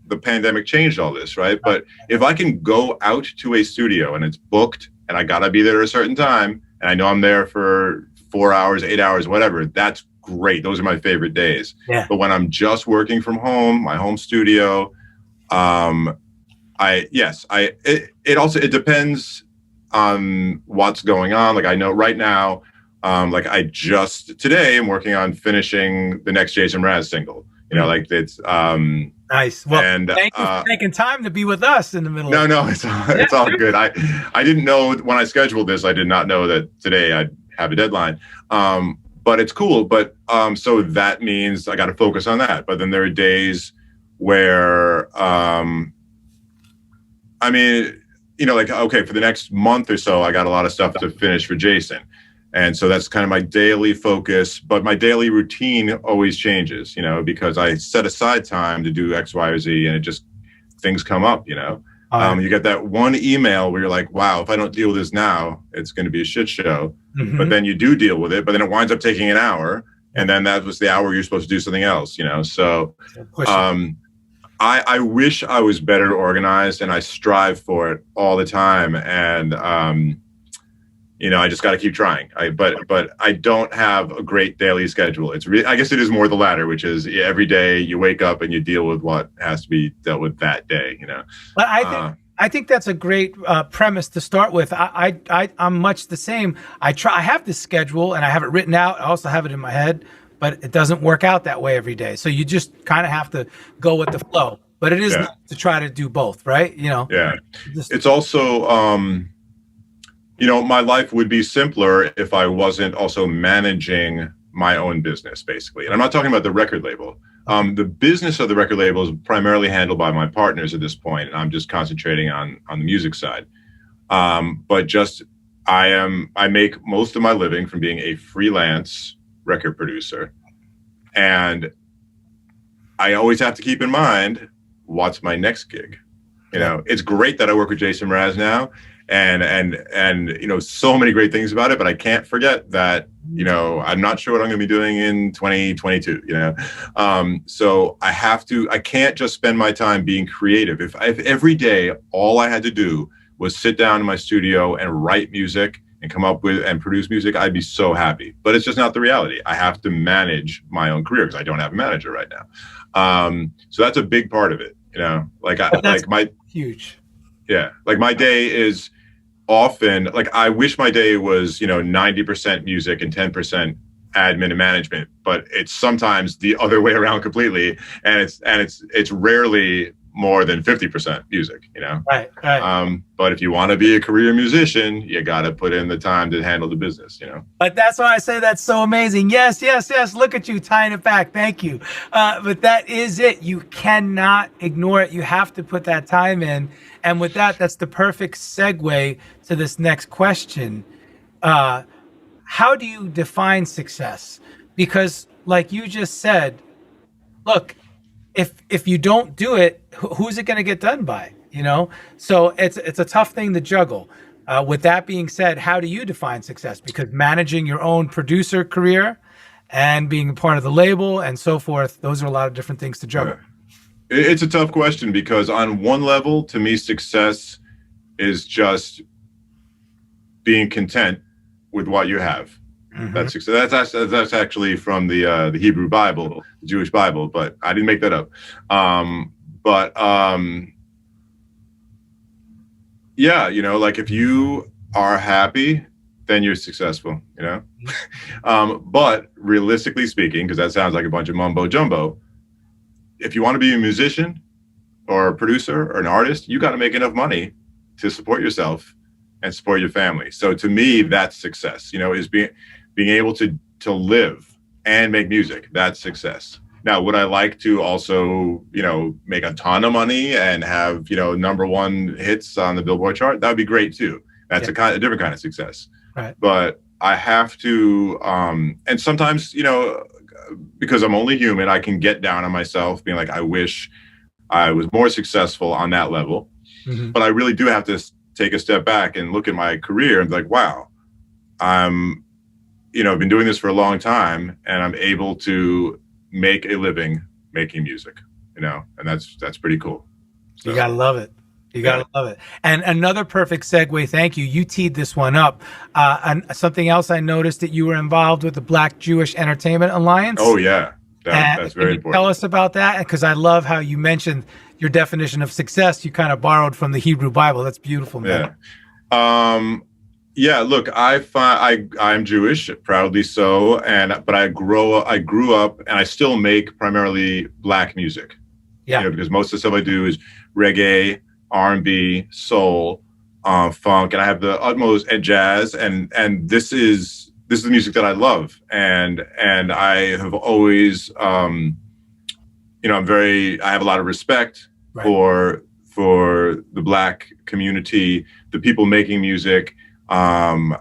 the pandemic changed all this, right? But if I can go out to a studio and it's booked and I gotta be there at a certain time, and I know I'm there for 4 hours, 8 hours, whatever, that's great. Those are my favorite days. Yeah. But when I'm just working from home, my home studio, it depends on what's going on. Like I know right now, like I just today am working on finishing the next Jason Mraz single. You know, like it's nice. Well, and thank you for taking time to be with us in the middle. No, it's all good. I didn't know when I scheduled this. I did not know that today I'd have a deadline. But it's cool. But so that means I got to focus on that. But then there are days where I mean, you know, like, okay, for the next month or so, I got a lot of stuff to finish for Jason. And so that's kind of my daily focus, but my daily routine always changes, you know, because I set aside time to do X, Y, or Z, and it just, things come up, you know. You get that one email where you're like, wow, if I don't deal with this now, it's going to be a shit show. Mm-hmm. But then you do deal with it, but then it winds up taking an hour. And then that was the hour you're supposed to do something else, you know. So I wish I was better organized, and I strive for it all the time. And, you know, I just got to keep trying. But I don't have a great daily schedule. It's I guess it is more the latter, which is every day you wake up and you deal with what has to be dealt with that day, you know. But I think that's a great premise to start with. I'm much the same. I have this schedule and I have it written out. I also have it in my head, but it doesn't work out that way every day. So you just kind of have to go with the flow. but it is nice to try to do both, right? Yeah. It's also, my life would be simpler if I wasn't also managing my own business, basically. And I'm not talking about the record label. The business of the record label is primarily handled by my partners at this point, and I'm just concentrating on the music side. But just I make most of my living from being a freelance record producer, and I always have to keep in mind what's my next gig. It's great that I work with Jason Mraz now, and so many great things about it, but I can't forget that I'm not sure what I'm going to be doing in 2022. So I can't just spend my time being creative. If every day all I had to do was sit down in my studio and write music and come up with and produce music, I'd be so happy. But it's just not the reality. I have to manage my own career because I don't have a manager right now. So that's a big part of it. Huge. Yeah. Like my day is often I wish my day was, 90% music and 10% admin and management, but it's sometimes the other way around completely. And it's rarely more than 50% music, Right. But if you want to be a career musician, you got to put in the time to handle the business, But that's why I say that's so amazing. Yes. Look at you tying it back. Thank you. But that is it. You cannot ignore it. You have to put that time in. And with that's the perfect segue to this next question. How do you define success? Because like you just said, look, if you don't do it, who's it going to get done by? So it's a tough thing to juggle. With that being said, how do you define success? Because managing your own producer career and being a part of the label and so forth, those are a lot of different things to juggle. It's a tough question because on one level, to me, success is just being content with what you have. Mm-hmm. That's success. That's actually from the Hebrew Bible, the Jewish Bible, but I didn't make that up. If you are happy, then you're successful, but realistically speaking, because that sounds like a bunch of mumbo jumbo, if you want to be a musician or a producer or an artist, you got to make enough money to support yourself and support your family. So to me, that's success, is being able to live and make music. That's success. Now, would I like to also, make a ton of money and have, #1 hits on the Billboard chart? That would be great too. That's a different kind of success. Right. But I have to, and sometimes, because I'm only human, I can get down on myself being like, I wish I was more successful on that level. Mm-hmm. But I really do have to take a step back and look at my career and be like, wow, I've been doing this for a long time and I'm able to make a living making music, and that's pretty cool. So, you gotta love it. You gotta love it. And another perfect segue. Thank you. You teed this one up. And something else I noticed that you were involved with the Black Jewish Entertainment Alliance. Oh yeah, that's very important. Tell us about that, because I love how you mentioned your definition of success. You kind of borrowed from the Hebrew Bible. That's beautiful, man. Yeah. Look, I'm Jewish, proudly so, but I grew up, and I still make primarily Black music. Yeah. Because most of the stuff I do is reggae, R&B, soul, funk, and I have the utmost and jazz, and this is the music that I love, and I have always, I have a lot of respect for the Black community, the people making music, and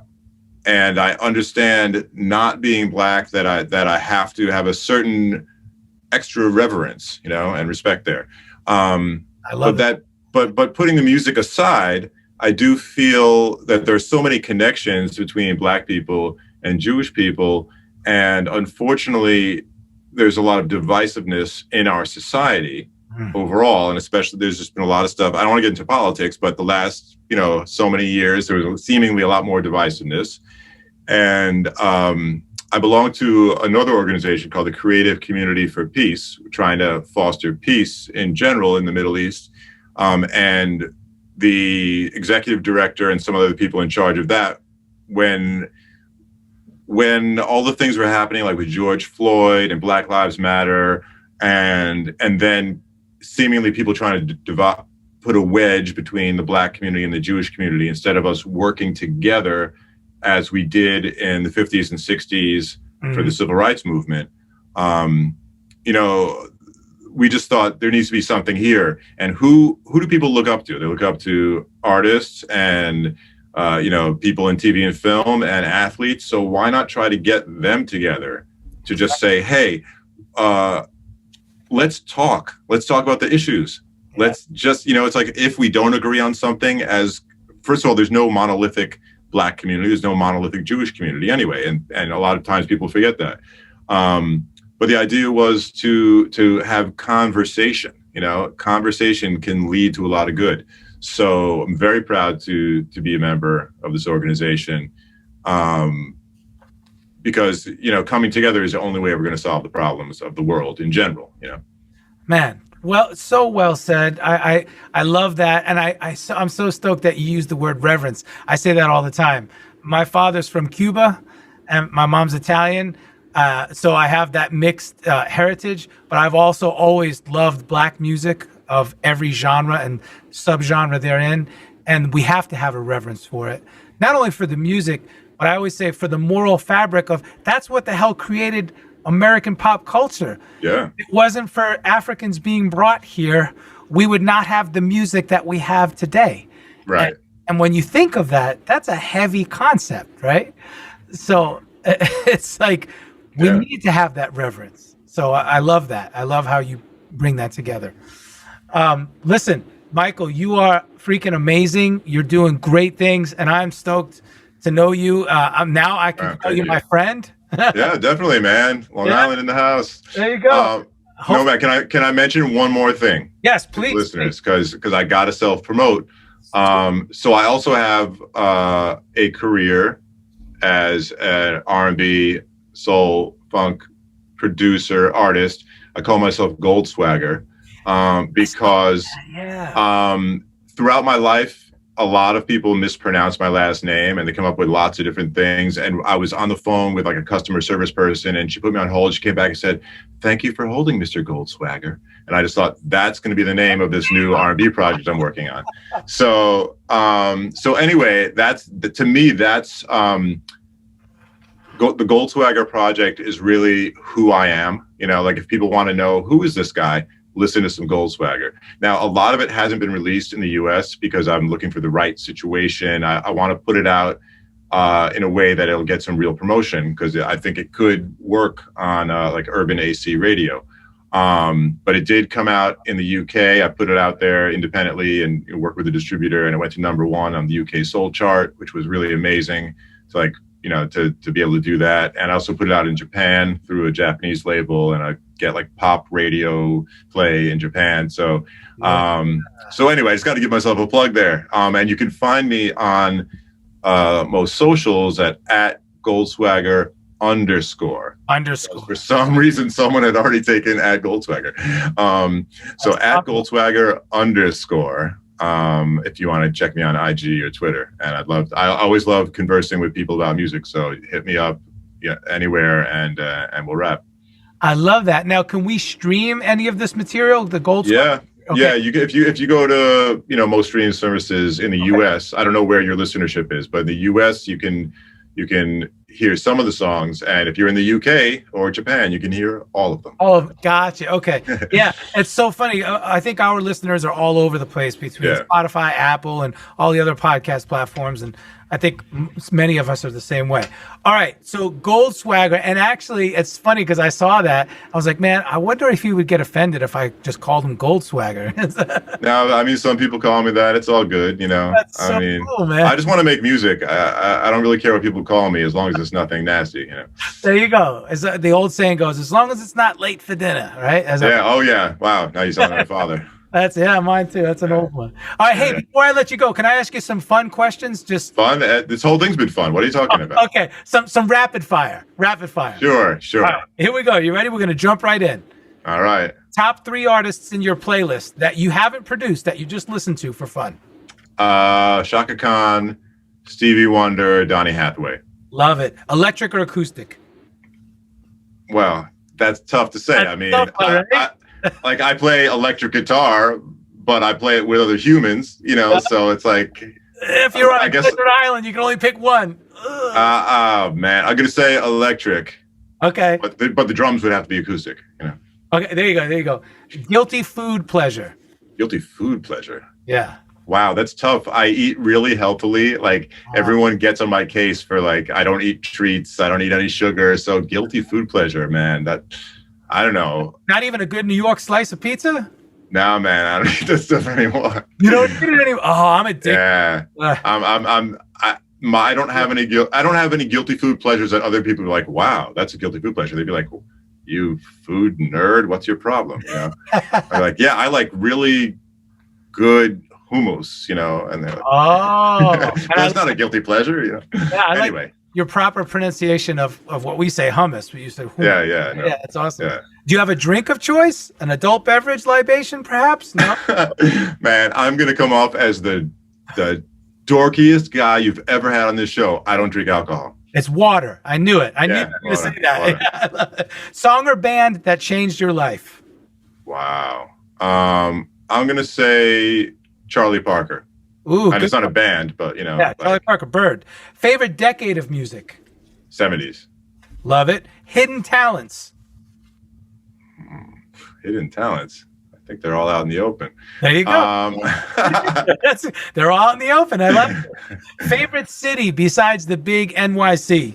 I understand, not being Black, that I have to have a certain extra reverence, and respect there. I love that. But putting the music aside, I do feel that there's so many connections between Black people and Jewish people. And unfortunately, there's a lot of divisiveness in our society overall. And especially, there's just been a lot of stuff. I don't want to get into politics, but the last, so many years, there was seemingly a lot more divisiveness. And I belong to another organization called the Creative Community for Peace, trying to foster peace in general in the Middle East. And the executive director and some other people in charge of that, when all the things were happening, like with George Floyd and Black Lives Matter, and then seemingly people trying to put a wedge between the Black community and the Jewish community, instead of us working together as we did in the 50s and 60s for the civil rights movement. We just thought there needs to be something here. And who do people look up to? They look up to artists and people in TV and film and athletes. So why not try to get them together to just say, hey, let's talk about the issues. Let's just, it's like, if we don't agree on something, first of all, there's no monolithic Black community. There's no monolithic Jewish community anyway. And a lot of times people forget that. But the idea was to have conversation. Conversation can lead to a lot of good. So I'm very proud to be a member of this organization, because coming together is the only way we're going to solve the problems of the world in general. Man, well, so well said. I love that, and I'm so stoked that you use the word reverence. I say that all the time. My father's from Cuba, and my mom's Italian. So I have that mixed heritage, but I've also always loved Black music of every genre and subgenre therein. And we have to have a reverence for it, not only for the music, but I always say for the moral fabric of that's what the hell created American pop culture. Yeah. If it wasn't for Africans being brought here, we would not have the music that we have today. Right. And when you think of that, that's a heavy concept, right? So it's like, we need to have that reverence. So I love that. I love how you bring that together. Listen, Michael, you are freaking amazing. You're doing great things, and I'm stoked to know you. Now I can call you my friend. Yeah, definitely, man. Long Island in the house. There you go. No, man, can I mention one more thing? Yes, please. Listeners, because I got to self-promote. So I also have a career as an R&B, soul, funk producer, artist. I call myself Goldswagger because throughout my life, a lot of people mispronounce my last name and they come up with lots of different things. And I was on the phone with like a customer service person and she put me on hold. She came back and said, "Thank you for holding, Mr. Goldswagger." And I just thought that's going to be the name of this new R&B project I'm working on. So anyway, to me, the Goldswagger project is really who I am. Like if people want to know who is this guy, listen to some Goldswagger. Now, a lot of it hasn't been released in the US because I'm looking for the right situation. I want to put it out in a way that it'll get some real promotion because I think it could work on like urban AC radio. But it did come out in the UK. I put it out there independently and worked with a distributor, and it went to #1 on the UK Soul chart, which was really amazing. So like, to be able to do that. And I also put it out in Japan through a Japanese label, and I get like pop radio play in Japan. So anyway, I just got to give myself a plug there. And you can find me on most socials at Goldswagger _. For some reason, someone had already taken @Goldswagger. So at Goldswagger _ if you want to check me on IG or Twitter. And I always love conversing with people about music. So hit me up anywhere and we'll rap. I love that. Now, can we stream any of this material, the Goldswagger? Yeah. Okay. Yeah. If you go to, most streaming services in the US, I don't know where your listenership is, but in the US, you can hear some of the songs. And if you're in the UK or Japan, you can hear all of them. Oh, gotcha. Okay. Yeah. It's so funny. I think our listeners are all over the place between Spotify, Apple, and all the other podcast platforms. And I think many of us are the same way. All right. So Goldswagger. And actually, it's funny because I saw that. I was like, man, I wonder if he would get offended if I just called him Goldswagger. No, some people call me that. It's all good, That's so cool, man. I just want to make music. I don't really care what people call me as long as it's nothing nasty, There you go. As the old saying goes, as long as it's not late for dinner, right? Oh, yeah. Wow. Now you sound like my father. Mine too. That's an old one. All right, hey, before I let you go, can I ask you some fun questions? Just fun. This whole thing's been fun. What are you talking about? Okay, some rapid fire. Sure. All right, here we go. You ready? We're gonna jump right in. All right. Top 3 artists in your playlist that you haven't produced that you just listened to for fun. Shaka Khan, Stevie Wonder, Donny Hathaway. Love it. Electric or acoustic? Well, that's tough to say. That's tough, right? like I play electric guitar, but I play it with other humans, so it's like, if you're on a desert island, you can only pick one. Oh man, I'm gonna say electric. Okay. But the drums would have to be acoustic, Okay, there you go. Guilty food pleasure. Guilty food pleasure. Yeah. Wow, that's tough. I eat really healthily. Like everyone gets on my case for like, I don't eat treats. I don't eat any sugar. So guilty food pleasure, man. I don't know. Not even a good New York slice of pizza? No, man, I don't eat that stuff anymore. You don't eat it anymore? Oh, I'm addicted. Yeah. I don't have any guilt. I don't have any guilty food pleasures that other people are like, wow, that's a guilty food pleasure. They'd be like, you food nerd, what's your problem? I'm like, yeah, I like really good hummus, and they're like, oh, that's not a guilty pleasure, Yeah, anyway, like your proper pronunciation of what we say hummus. We used to hummus. Yeah, no. Yeah, that's awesome. Yeah. Do you have a drink of choice? An adult beverage libation, perhaps? No. Man, I'm gonna come off as the dorkiest guy you've ever had on this show. I don't drink alcohol. It's water. I knew it. I knew you were going to say that. I love it. Song or band that changed your life? Wow. I'm going to say Charlie Parker. Ooh, and it's not a band, but, Yeah, Charlie Parker, Bird. Favorite decade of music? 70s. Love it. Hidden talents? Hidden talents. I think they're all out in the open. There you go. They're all out in the open. I love it. Favorite city besides the big NYC?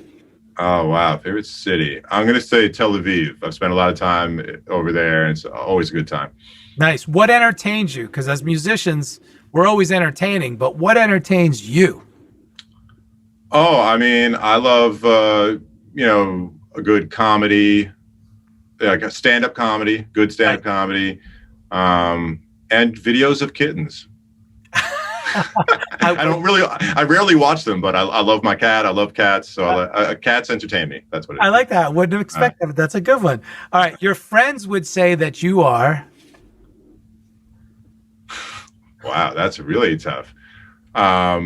Oh, wow. Favorite city. I'm going to say Tel Aviv. I've spent a lot of time over there, and it's always a good time. Nice. What entertains you? Because as musicians, we're always entertaining, but what entertains you? Oh, I mean, I love, a good comedy, like a stand-up comedy, good stand-up comedy. And videos of kittens. I rarely watch them, but I love my cat. I love cats. So cats entertain me. That's what it is. I like that. I wouldn't have expected it. That's a good one. All right. Your friends would say that you are. Wow. That's really tough. I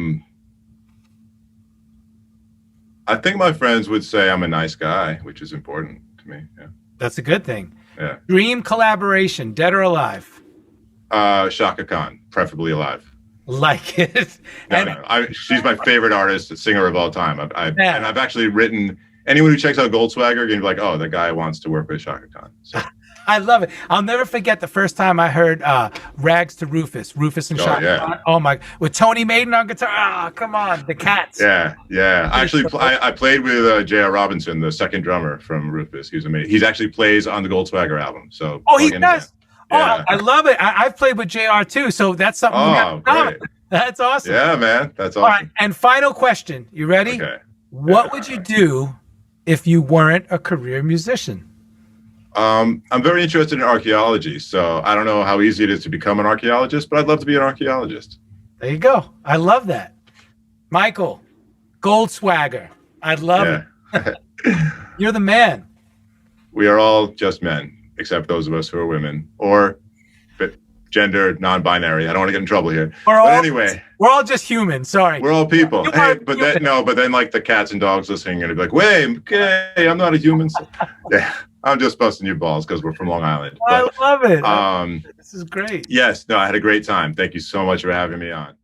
think my friends would say I'm a nice guy, which is important to me. Yeah. That's a good thing. Yeah. Dream collaboration, dead or alive? Shaka Khan, preferably alive. Like it. She's my favorite artist, singer of all time. And I've actually written, anyone who checks out Goldswagger can be like, oh, the guy wants to work with Shaka Khan. So. I love it. I'll never forget the first time I heard Rags to Rufus and Shaka Khan. Oh my, with Tony Maiden on guitar. Ah, come on, the Cats. Yeah. Actually, I played with J.R. Robinson, the second drummer from Rufus. He was amazing. He actually plays on the Goldswagger album. So he does. Yeah. Oh, I love it. I've played with JR too, so that's something we have to great. That's awesome. Yeah, man. That's awesome. All right, and final question. You ready? Okay. What would you do if you weren't a career musician? I'm very interested in archaeology, so I don't know how easy it is to become an archaeologist, but I'd love to be an archaeologist. There you go. I love that. Michael Goldwasser. I love it. You're the man. We are all just men, except those of us who are women or gender non-binary. I don't want to get in trouble here. Anyway, we're all just human. Sorry, we're all people. But then like the cats and dogs listening and be like, wait, okay, I'm not a human. So, yeah, I'm just busting your balls because we're from Long Island. I love it. This is great. Yes, no, I had a great time. Thank you so much for having me on.